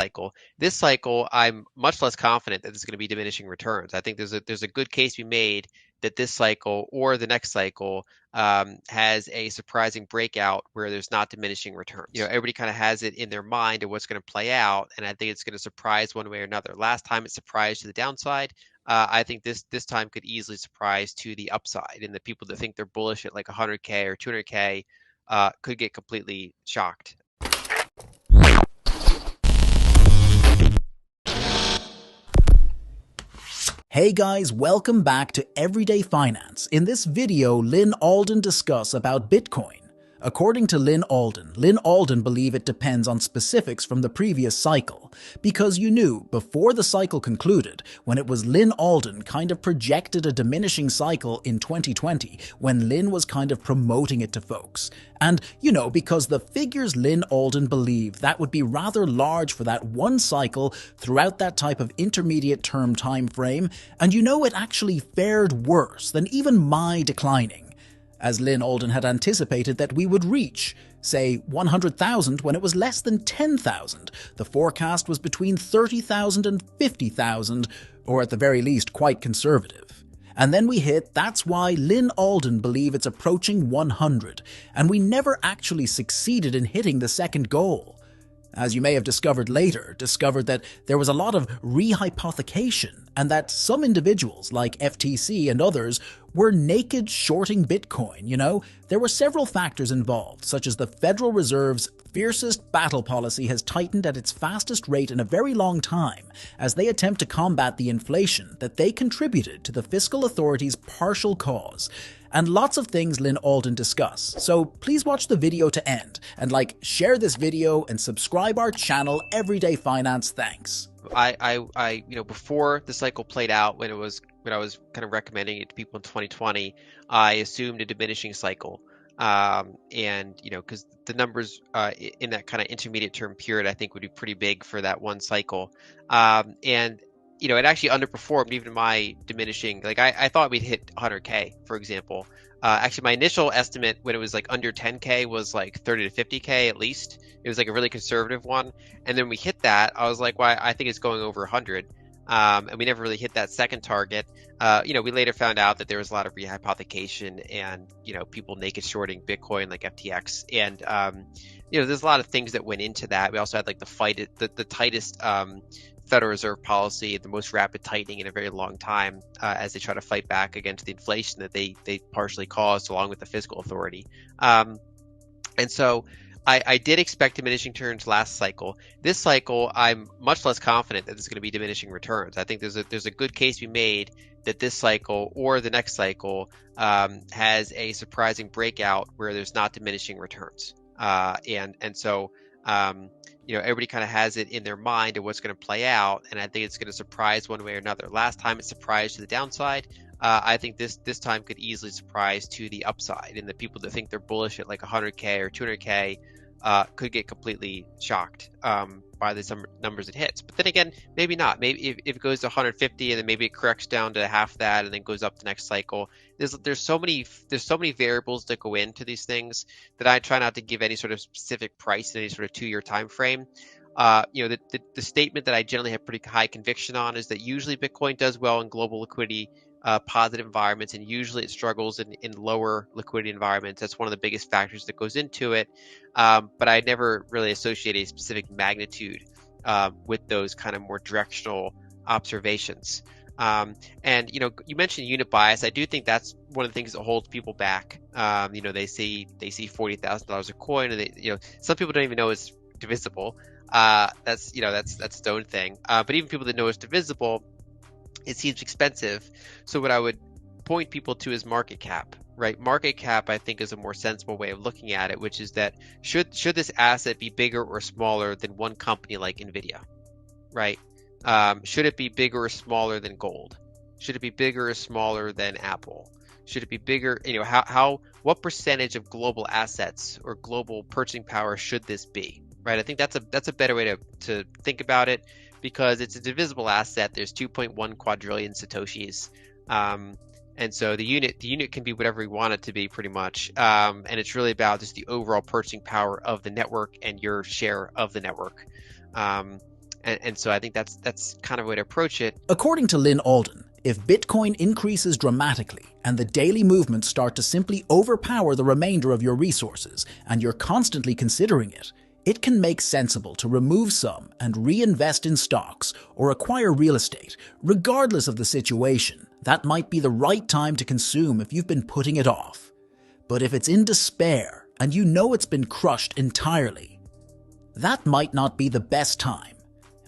cycle. This cycle, I'm much less confident that there's going to be diminishing returns. I think there's a good case to be made that this cycle or the next cycle has a surprising breakout where there's not diminishing returns. Everybody kind of has it in their mind of what's going to play out, and I think it's going to surprise one way or another. Last time it surprised to the downside. I think this time could easily surprise to the upside, and the people that think they're bullish at like 100K or 200K could get completely shocked. Hey guys, welcome back to Everyday Finance. In this video, Lyn Alden discuss about Bitcoin. According to Lyn Alden believe it depends on specifics from the previous cycle, because you knew before the cycle concluded, when it was Lyn Alden kind of projected a diminishing cycle in 2020, when Lyn was kind of promoting it to folks. And, because the figures Lyn Alden believed that would be rather large for that one cycle throughout that type of intermediate term time frame, and it actually fared worse than even my declining. As Lyn Alden had anticipated that we would reach, say, 100,000 when it was less than 10,000. The forecast was between 30,000 and 50,000, or at the very least quite conservative. And then we hit, that's why Lyn Alden believe it's approaching 100, and we never actually succeeded in hitting the second goal. As you may have discovered later, that there was a lot of rehypothecation and that some individuals like FTC and others were naked shorting Bitcoin, There were several factors involved, such as the Federal Reserve's fiercest battle policy has tightened at its fastest rate in a very long time as they attempt to combat the inflation that they contributed to the fiscal authorities' partial cause. And lots of things Lyn Alden discuss, so please watch the video to end, and share this video and subscribe our channel Everyday Finance. Thanks. Before the cycle played out, when I was kind of recommending it to people in 2020, I assumed a diminishing cycle. Because the numbers in that kind of intermediate term period, I think would be pretty big for that one cycle. It actually underperformed even my diminishing. I thought we'd hit 100K, for example. Actually, my initial estimate when it was under 10K was 30 to 50K at least. It was a really conservative one. And then we hit that. I was like, well, I think it's going over 100. And we never really hit that second target. We later found out that there was a lot of rehypothecation and, people naked shorting Bitcoin like FTX. And, there's a lot of things that went into that. We also had the tightest Federal Reserve policy, the most rapid tightening in a very long time as they try to fight back against the inflation that they partially caused along with the fiscal authority. And so I did expect diminishing returns last cycle. This cycle, I'm much less confident that there's going to be diminishing returns. I think there's a good case to be made that this cycle or the next cycle has a surprising breakout where there's not diminishing returns. So everybody kind of has it in their mind of what's going to play out, and I think it's going to surprise one way or another. Last time it surprised to the downside. I think this time could easily surprise to the upside, and the people that think they're bullish at 100K or 200K could get completely shocked by the numbers it hits. But then again, maybe not. Maybe if it goes to 150 and then maybe it corrects down to half that and then goes up the next cycle. There's so many variables that go into these things that I try not to give any sort of specific price in any sort of 2-year time frame. The statement that I generally have pretty high conviction on is that usually Bitcoin does well in global liquidity positive environments, and usually it struggles in lower liquidity environments. That's one of the biggest factors that goes into it. But I never really associate a specific magnitude with those kind of more directional observations. You mentioned unit bias. I do think that's one of the things that holds people back. They see $40,000 a coin, and some people don't even know it's divisible. That's its own thing. But even people that know it's divisible, it seems expensive. So what I would point people to is market cap, right? Market cap, I think, is a more sensible way of looking at it, which is that should this asset be bigger or smaller than one company like NVIDIA, right? Should it be bigger or smaller than gold? Should it be bigger or smaller than Apple? Should it be bigger? What percentage of global assets or global purchasing power should this be, right? I think that's a better way to think about it, because it's a divisible asset. There's 2.1 quadrillion Satoshis. And so the unit can be whatever we want it to be, pretty much. And it's really about just the overall purchasing power of the network and your share of the network. And so I think that's kind of a way to approach it. According to Lyn Alden, if Bitcoin increases dramatically and the daily movements start to simply overpower the remainder of your resources and you're constantly considering it, it can make sensible to remove some and reinvest in stocks or acquire real estate. Regardless of the situation, that might be the right time to consume if you've been putting it off. But if it's in despair and you know it's been crushed entirely, that might not be the best time,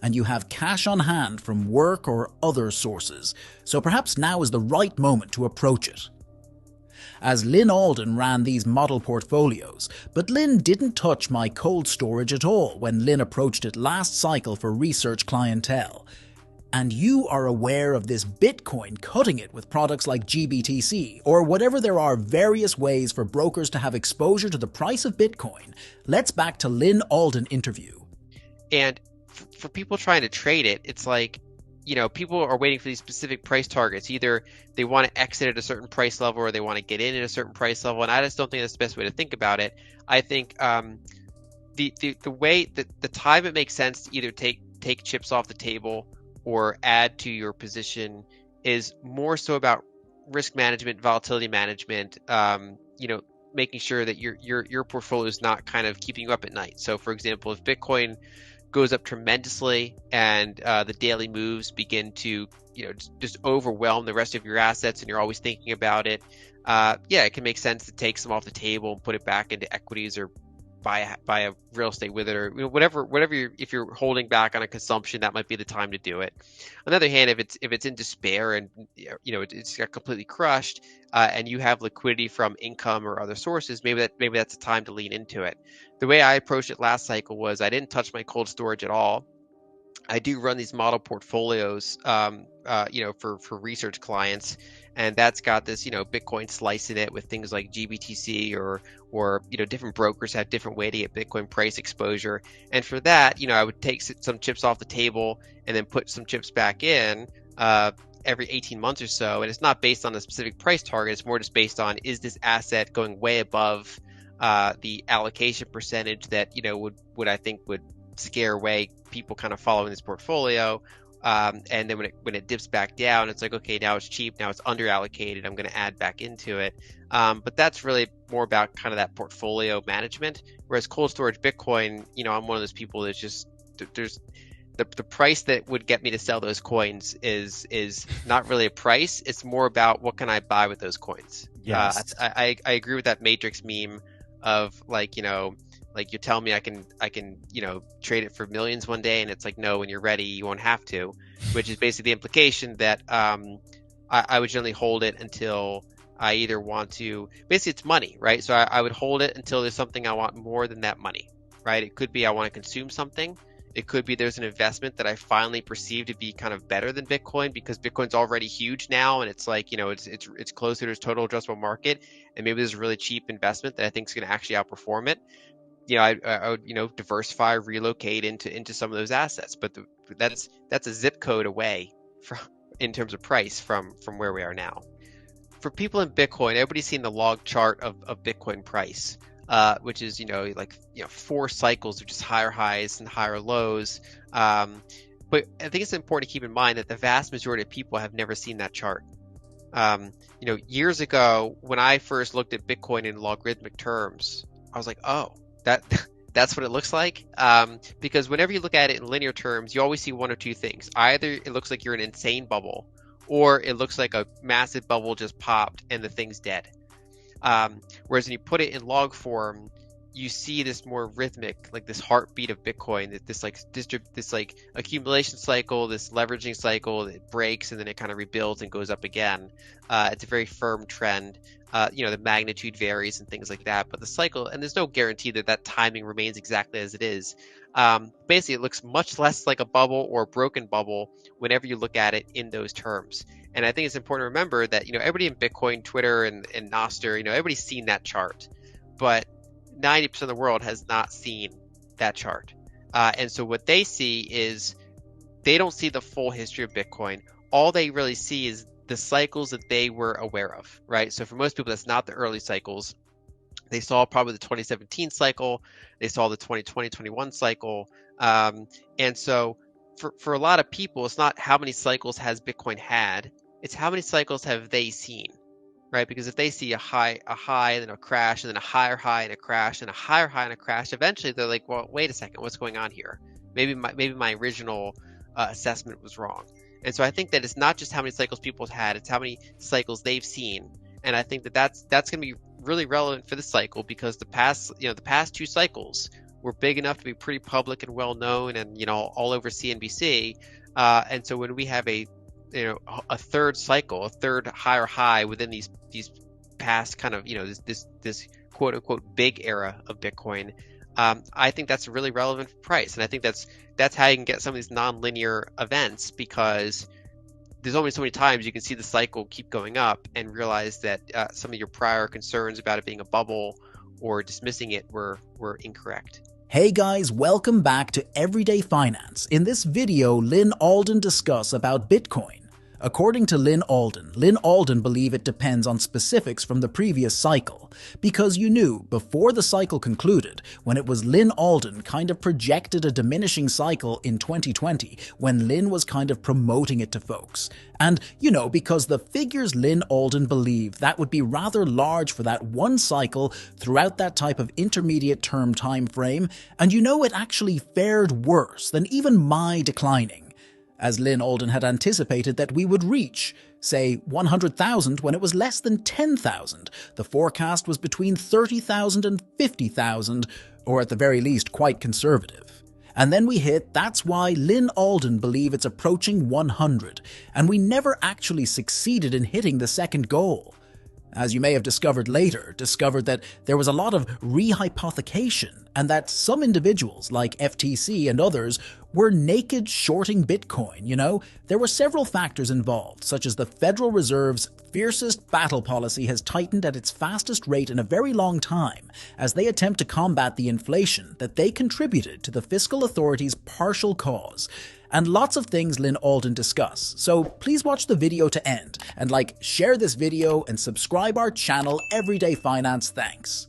and you have cash on hand from work or other sources, so perhaps now is the right moment to approach it. As Lyn Alden ran these model portfolios, but Lyn didn't touch my cold storage at all when Lyn approached it last cycle for research clientele. And you are aware of this Bitcoin cutting it with products like GBTC, or whatever. There are various ways for brokers to have exposure to the price of Bitcoin. Let's back to Lyn Alden interview. And for people trying to trade it, it's like, people are waiting for these specific price targets. Either they want to exit at a certain price level or they want to get in at a certain price level. And I just don't think that's the best way to think about it. I think the way that the time it makes sense to either take chips off the table or add to your position is more so about risk management, volatility management, making sure that your portfolio is not kind of keeping you up at night. So for example, if Bitcoin goes up tremendously and the daily moves begin to just overwhelm the rest of your assets and you're always thinking about it, it can make sense to take some off the table and put it back into equities or buy a real estate with it, or whatever if you're holding back on a consumption, that might be the time to do it. On the other hand, if it's in despair and it's got completely crushed and you have liquidity from income or other sources, maybe that's the time to lean into it. The way I approached it last cycle was I didn't touch my cold storage at all. I do run these model portfolios, for research clients, and that's got this, Bitcoin slice in it with things like GBTC or different brokers have different way to get Bitcoin price exposure. And for that, I would take some chips off the table and then put some chips back in every 18 months or so. And it's not based on a specific price target. It's more just based on, is this asset going way above the allocation percentage that, would I think would scare away people kind of following this portfolio. And then when it dips back down, it's like, okay, now it's cheap, now it's under allocated, I'm going to add back into it. But that's really more about kind of that portfolio management. Whereas cold storage Bitcoin, I'm one of those people that's just, there's the price that would get me to sell those coins is not really a price. It's more about what can I buy with those coins. Yes. I agree with that Matrix meme of like you tell me I can trade it for millions one day, and it's like, no, when you're ready you won't have to, which is basically the implication that I would generally hold it until I either want to, basically it's money, right? So I would hold it until there's something I want more than that money, right? It could be I want to consume something. It could be there's an investment that I finally perceive to be kind of better than Bitcoin because Bitcoin's already huge now, and it's like, it's closer to its total addressable market, and maybe there's a really cheap investment that I think is going to actually outperform it. I would diversify, relocate into some of those assets, but that's a zip code away from in terms of price from where we are now. For people in Bitcoin, everybody's seen the log chart of Bitcoin price, which is 4 cycles of just higher highs and higher lows. But I think it's important to keep in mind that the vast majority of people have never seen that chart. Years ago, when I first looked at Bitcoin in logarithmic terms, I was like, oh, that's what it looks like. Because whenever you look at it in linear terms, you always see one or two things. Either it looks like you're in an insane bubble, or it looks like a massive bubble just popped and the thing's dead. Whereas when you put it in log form, you see this more rhythmic, like this heartbeat of Bitcoin, this accumulation cycle, this leveraging cycle that breaks and then it kind of rebuilds and goes up again. It's a very firm trend. The magnitude varies and things like that, but the cycle, and there's no guarantee that timing remains exactly as it is. Basically, it looks much less like a bubble or a broken bubble whenever you look at it in those terms. And I think it's important to remember that, everybody in Bitcoin, Twitter, and Nostr, everybody's seen that chart, but 90% of the world has not seen that chart. And so what they see is they don't see the full history of Bitcoin. All they really see is the cycles that they were aware of, right? So for most people, that's not the early cycles. They saw probably the 2017 cycle. They saw the 2020-21 cycle. And so for a lot of people, it's not how many cycles has Bitcoin had, it's how many cycles have they seen, right? Because if they see a high, and then a crash, and then a higher high and a crash, and a higher high and a crash, eventually they're like, well, wait a second, what's going on here? Maybe my original assessment was wrong. And so I think that it's not just how many cycles people have had, it's how many cycles they've seen. And I think that that's going to be really relevant for the cycle, because the past 2 cycles were big enough to be pretty public and well known, and all over CNBC. And so when we have a third cycle, a third higher high within these past kind of this quote unquote big era of Bitcoin, I think that's a really relevant price, and I think that's how you can get some of these nonlinear events, because there's only so many times you can see the cycle keep going up and realize that some of your prior concerns about it being a bubble or dismissing it were incorrect. Hey guys, welcome back to Everyday Finance. In this video, Lyn Alden discuss about Bitcoin. According to Lyn Alden believe it depends on specifics from the previous cycle, because you knew before the cycle concluded, when it was Lyn Alden kind of projected a diminishing cycle in 2020, when Lyn was kind of promoting it to folks. And because the figures Lyn Alden believed that would be rather large for that one cycle throughout that type of intermediate term time frame, and it actually fared worse than even my declining, as Lyn Alden had anticipated that we would reach, say, 100,000 when it was less than 10,000. The forecast was between 30,000 and 50,000, or at the very least quite conservative. And then we hit, that's why Lyn Alden believe it's approaching 100, and we never actually succeeded in hitting the second goal. As you may have discovered later, that there was a lot of rehypothecation, and that some individuals like FTC and others were naked shorting Bitcoin. There were several factors involved, such as the Federal Reserve's fiercest battle policy has tightened at its fastest rate in a very long time, as they attempt to combat the inflation that they contributed to the fiscal authorities' partial cause. And lots of things Lyn Alden discuss, so please watch the video to end, and share this video and subscribe our channel Everyday Finance. Thanks.